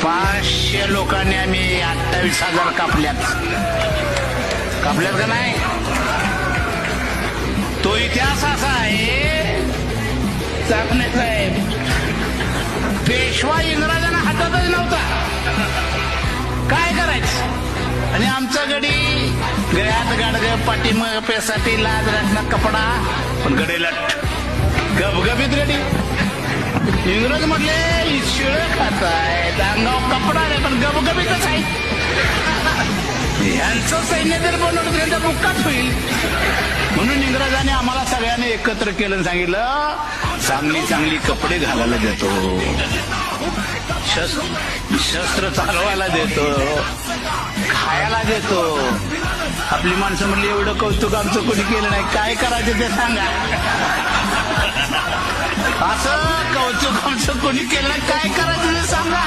500 लोकांनी आम्ही 28,000 कापल्यात का नाही. तो इतिहास असा आहे चाकणे साहेब, पेशवा इंग्रजांना हातातच नव्हता, काय करायचं. आणि आमचा गडी गळ्यात गाडग पाठीमाग पेसाठी लाज राखणार कपडा, पण गडे लट गबगबीत गडी. इंग्रज म्हटले शिळ खाताय, अंगावर कपडा नाही पण गबगबीतच आहे. यांचं सैन्य जर बनवलं तर मुक्काच होईल. म्हणून इंग्रजांनी आम्हाला सगळ्यांनी एकत्र केलं, सांगितलं चांगली चांगली कपडे घालायला देतो, शस्त्र चालवायला देतो, खायला देतो. आपली माणसं म्हणली एवढं कौतुक आमचं कोणी केलं नाही, काय करायचं ते सांगा. असं कौतुक आमचं कोणी केलं नाही, काय करायचं ते सांगा.